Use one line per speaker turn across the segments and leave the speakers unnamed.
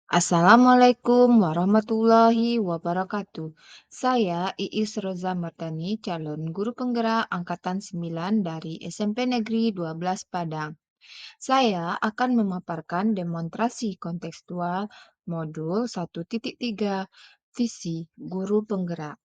Assalamualaikum warahmatullahi wabarakatuh. Saya Iis Roza Mardani, calon guru penggerak angkatan 9 dari SMP Negeri 12 Padang. Saya akan memaparkan demonstrasi kontekstual modul 1.3 visi guru penggerak.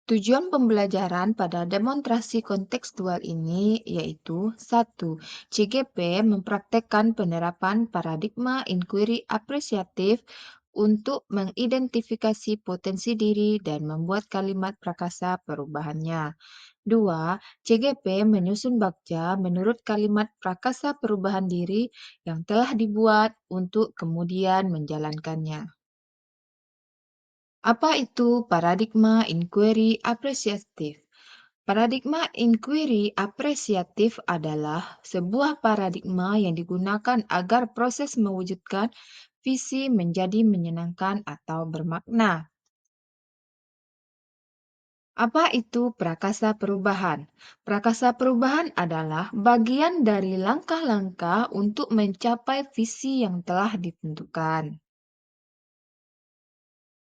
Tujuan pembelajaran pada demonstrasi kontekstual ini yaitu satu, CGP mempraktekkan penerapan paradigma inquiry apresiatif untuk mengidentifikasi potensi diri dan membuat kalimat prakasa perubahannya. 2, CGP menyusun bagja menurut kalimat prakasa perubahan diri yang telah dibuat untuk kemudian menjalankannya. Apa itu paradigma inquiry apresiatif? Paradigma inquiry apresiatif adalah sebuah paradigma yang digunakan agar proses mewujudkan visi menjadi menyenangkan atau bermakna. Apa itu prakasa perubahan? Prakasa perubahan adalah bagian dari langkah-langkah untuk mencapai visi yang telah ditentukan.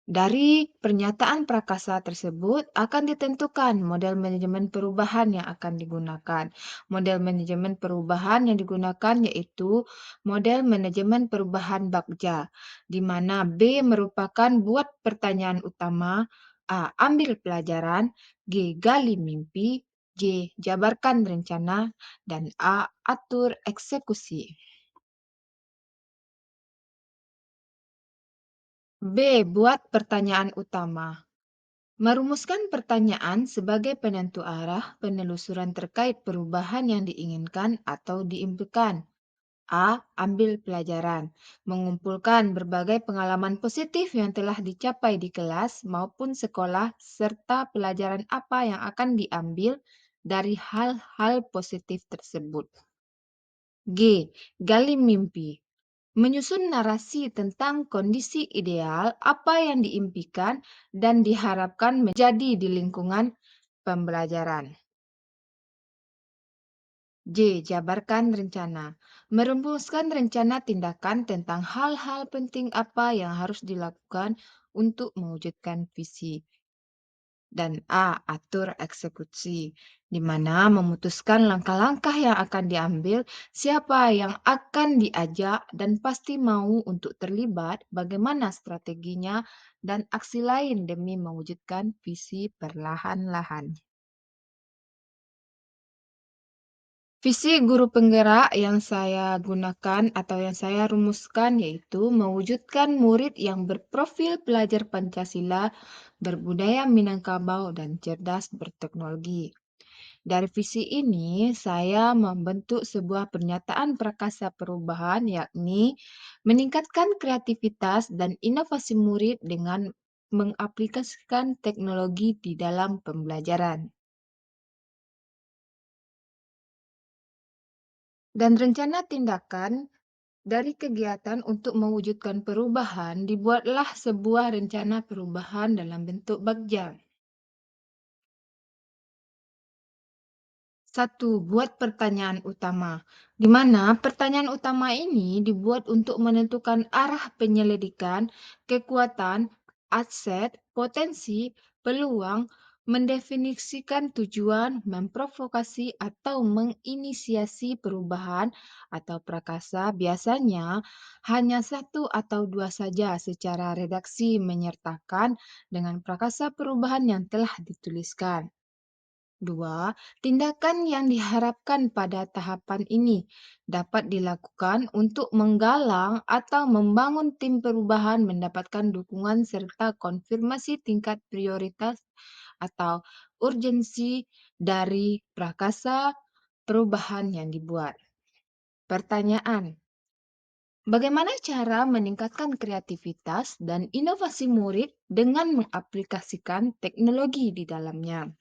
Dari pernyataan prakasa tersebut akan ditentukan model manajemen perubahan yang akan digunakan. Model manajemen perubahan yang digunakan yaitu model manajemen perubahan Bagja, di mana B merupakan buat pertanyaan utama, A. Ambil pelajaran, G. Gali mimpi, J. Jabarkan rencana, dan A. Atur eksekusi. B. Buat pertanyaan utama. Merumuskan pertanyaan sebagai penentu arah penelusuran terkait perubahan yang diinginkan atau diimpikan. A. Ambil pelajaran. Mengumpulkan berbagai pengalaman positif yang telah dicapai di kelas maupun sekolah serta pelajaran apa yang akan diambil dari hal-hal positif tersebut. G. Gali mimpi. Menyusun narasi tentang kondisi ideal apa yang diimpikan dan diharapkan menjadi di lingkungan pembelajaran. J. Jabarkan rencana. Merumuskan rencana tindakan tentang hal-hal penting apa yang harus dilakukan untuk mewujudkan visi. Dan A. Atur eksekusi, di mana memutuskan langkah-langkah yang akan diambil, siapa yang akan diajak, dan pasti mau untuk terlibat, bagaimana strateginya, dan aksi lain demi mewujudkan visi perlahan-lahan. Visi guru penggerak yang saya gunakan atau yang saya rumuskan yaitu mewujudkan murid yang berprofil pelajar Pancasila, berbudaya Minangkabau, dan cerdas berteknologi. Dari visi ini, saya membentuk sebuah pernyataan prakasa perubahan, yakni meningkatkan kreativitas dan inovasi murid dengan mengaplikasikan teknologi di dalam pembelajaran. Dan rencana tindakan dari kegiatan untuk mewujudkan perubahan dibuatlah sebuah rencana perubahan dalam bentuk bagja. Satu, buat pertanyaan utama, di mana pertanyaan utama ini dibuat untuk menentukan arah penyelidikan, kekuatan, aset, potensi, peluang, mendefinisikan tujuan, memprovokasi atau menginisiasi perubahan atau prakasa biasanya hanya satu atau dua saja secara redaksi menyertakan dengan prakasa perubahan yang telah dituliskan. Dua, tindakan yang diharapkan pada tahapan ini dapat dilakukan untuk menggalang atau membangun tim perubahan mendapatkan dukungan serta konfirmasi tingkat prioritas atau urgensi dari prakasa perubahan yang dibuat. Pertanyaan: bagaimana cara meningkatkan kreativitas dan inovasi murid dengan mengaplikasikan teknologi di dalamnya?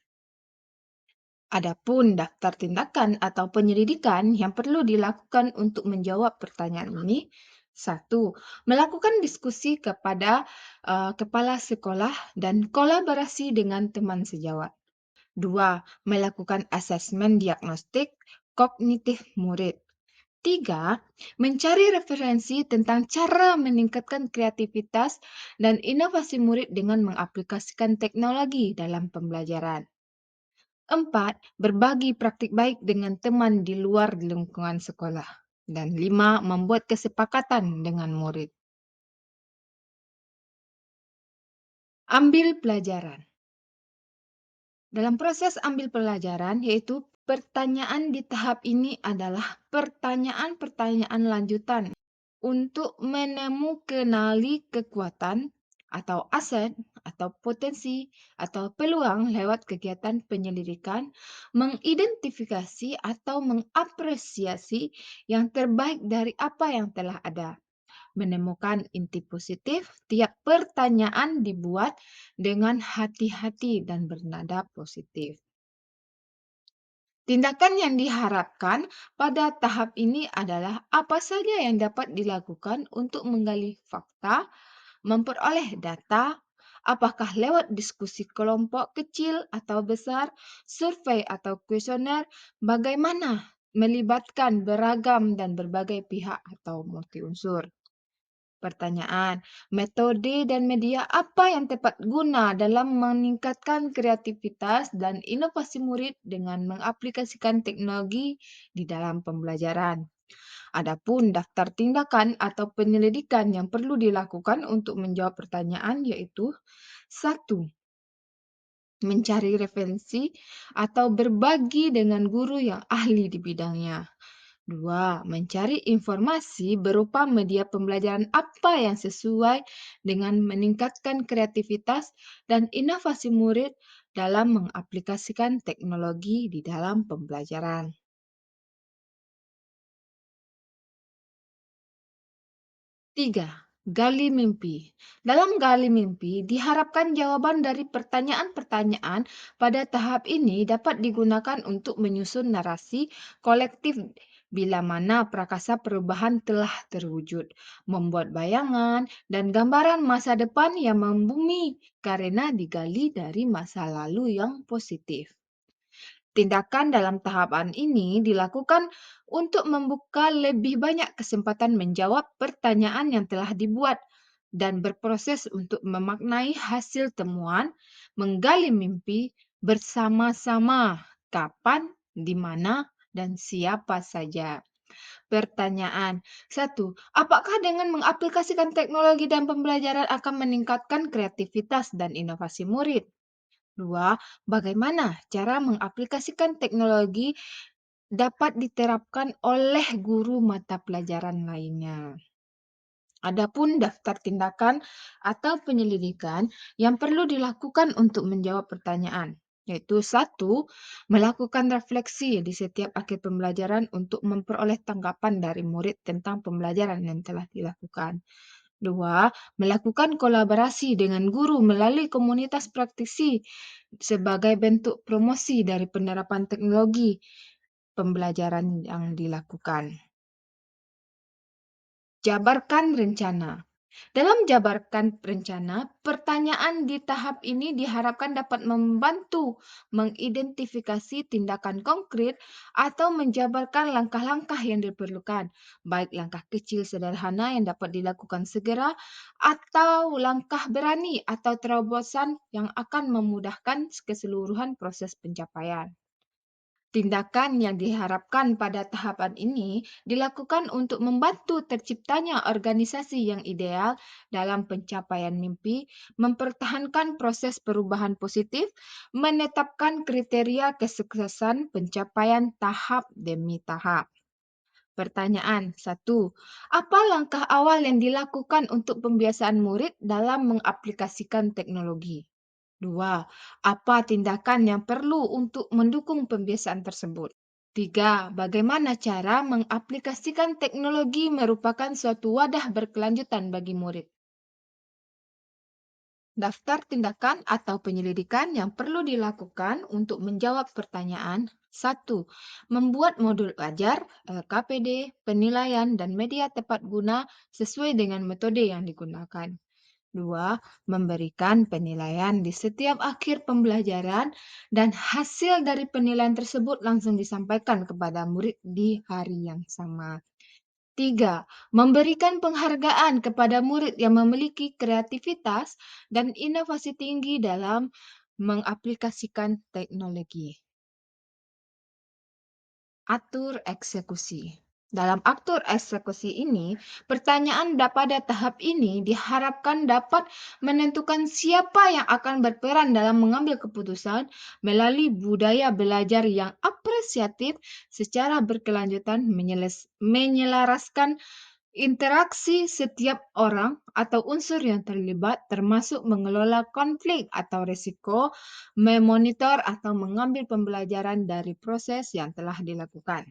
Adapun daftar tindakan atau penyelidikan yang perlu dilakukan untuk menjawab pertanyaan ini, satu, melakukan diskusi kepada kepala sekolah dan kolaborasi dengan teman sejawat. Dua, melakukan asesmen diagnostik kognitif murid. Tiga, mencari referensi tentang cara meningkatkan kreativitas dan inovasi murid dengan mengaplikasikan teknologi dalam pembelajaran. Empat, berbagi praktik baik dengan teman di luar lingkungan sekolah. Dan lima, membuat kesepakatan dengan murid. Ambil pelajaran. Dalam proses ambil pelajaran, yaitu pertanyaan di tahap ini adalah pertanyaan-pertanyaan lanjutan untuk menemukanali kekuatan atau aset atau potensi atau peluang lewat kegiatan penyelidikan, mengidentifikasi atau mengapresiasi yang terbaik dari apa yang telah ada. Menemukan inti positif, tiap pertanyaan dibuat dengan hati-hati dan bernada positif. Tindakan yang diharapkan pada tahap ini adalah apa saja yang dapat dilakukan untuk menggali fakta, memperoleh data, apakah lewat diskusi kelompok kecil atau besar, survei atau kuesioner, bagaimana melibatkan beragam dan berbagai pihak atau multi unsur. Pertanyaan, metode dan media apa yang tepat guna dalam meningkatkan kreativitas dan inovasi murid dengan mengaplikasikan teknologi di dalam pembelajaran? Adapun daftar tindakan atau penyelidikan yang perlu dilakukan untuk menjawab pertanyaan yaitu: satu, mencari referensi atau berbagi dengan guru yang ahli di bidangnya. Dua, mencari informasi berupa media pembelajaran apa yang sesuai dengan meningkatkan kreativitas dan inovasi murid dalam mengaplikasikan teknologi di dalam pembelajaran. Tiga, gali mimpi. Dalam gali mimpi, diharapkan jawaban dari pertanyaan-pertanyaan pada tahap ini dapat digunakan untuk menyusun narasi kolektif bila mana prakasa perubahan telah terwujud, membuat bayangan dan gambaran masa depan yang membumi karena digali dari masa lalu yang positif. Tindakan dalam tahapan ini dilakukan untuk membuka lebih banyak kesempatan menjawab pertanyaan yang telah dibuat dan berproses untuk memaknai hasil temuan, menggali mimpi bersama-sama kapan, di mana, dan siapa saja. Pertanyaan. Satu, apakah dengan mengaplikasikan teknologi dan pembelajaran akan meningkatkan kreativitas dan inovasi murid? Dua, bagaimana cara mengaplikasikan teknologi dapat diterapkan oleh guru mata pelajaran lainnya? Adapun daftar tindakan atau penyelidikan yang perlu dilakukan untuk menjawab pertanyaan, yaitu satu, melakukan refleksi di setiap akhir pembelajaran untuk memperoleh tanggapan dari murid tentang pembelajaran yang telah dilakukan. Dua, melakukan kolaborasi dengan guru melalui komunitas praktisi sebagai bentuk promosi dari penerapan teknologi pembelajaran yang dilakukan. Jabarkan rencana. Dalam jabarkan rencana, pertanyaan di tahap ini diharapkan dapat membantu mengidentifikasi tindakan konkret atau menjabarkan langkah-langkah yang diperlukan, baik langkah kecil sederhana yang dapat dilakukan segera atau langkah berani atau terobosan yang akan memudahkan keseluruhan proses pencapaian. Tindakan yang diharapkan pada tahapan ini dilakukan untuk membantu terciptanya organisasi yang ideal dalam pencapaian mimpi, mempertahankan proses perubahan positif, menetapkan kriteria kesuksesan pencapaian tahap demi tahap. Pertanyaan 1. Apa langkah awal yang dilakukan untuk pembiasaan murid dalam mengaplikasikan teknologi? Dua, apa tindakan yang perlu untuk mendukung pembiasaan tersebut? Tiga, bagaimana cara mengaplikasikan teknologi merupakan suatu wadah berkelanjutan bagi murid? Daftar tindakan atau penyelidikan yang perlu dilakukan untuk menjawab pertanyaan. Satu, membuat modul ajar, KPD, penilaian, dan media tepat guna sesuai dengan metode yang digunakan. Dua, memberikan penilaian di setiap akhir pembelajaran dan hasil dari penilaian tersebut langsung disampaikan kepada murid di hari yang sama. 3. Memberikan penghargaan kepada murid yang memiliki kreativitas dan inovasi tinggi dalam mengaplikasikan teknologi. Atur eksekusi. Dalam atur eksekusi ini, pertanyaan pada tahap ini diharapkan dapat menentukan siapa yang akan berperan dalam mengambil keputusan melalui budaya belajar yang apresiatif secara berkelanjutan menyelaraskan interaksi setiap orang atau unsur yang terlibat, termasuk mengelola konflik atau risiko, memonitor atau mengambil pembelajaran dari proses yang telah dilakukan.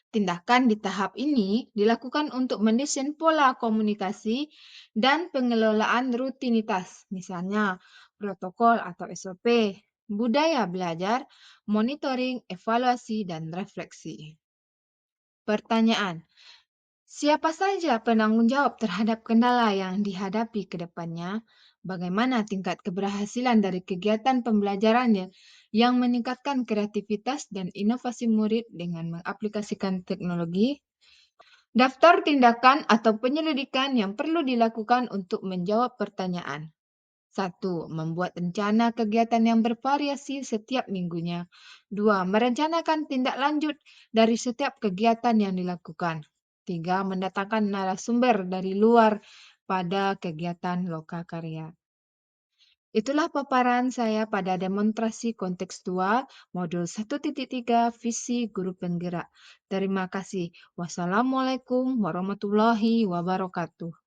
Tindakan di tahap ini dilakukan untuk mendesain pola komunikasi dan pengelolaan rutinitas, misalnya protokol atau SOP, budaya belajar, monitoring, evaluasi, dan refleksi. Pertanyaan: siapa saja penanggung jawab terhadap kendala yang dihadapi ke depannya? Bagaimana tingkat keberhasilan dari kegiatan pembelajarannya yang meningkatkan kreativitas dan inovasi murid dengan mengaplikasikan teknologi? Daftar tindakan atau penyelidikan yang perlu dilakukan untuk menjawab pertanyaan. 1. Membuat rencana kegiatan yang bervariasi setiap minggunya. 2. Merencanakan tindak lanjut dari setiap kegiatan yang dilakukan. 3. Mendatangkan narasumber dari luar pada kegiatan lokakarya. Itulah paparan saya pada demonstrasi kontekstual modul 1.3 visi guru penggerak. Terima kasih. Wassalamualaikum warahmatullahi wabarakatuh.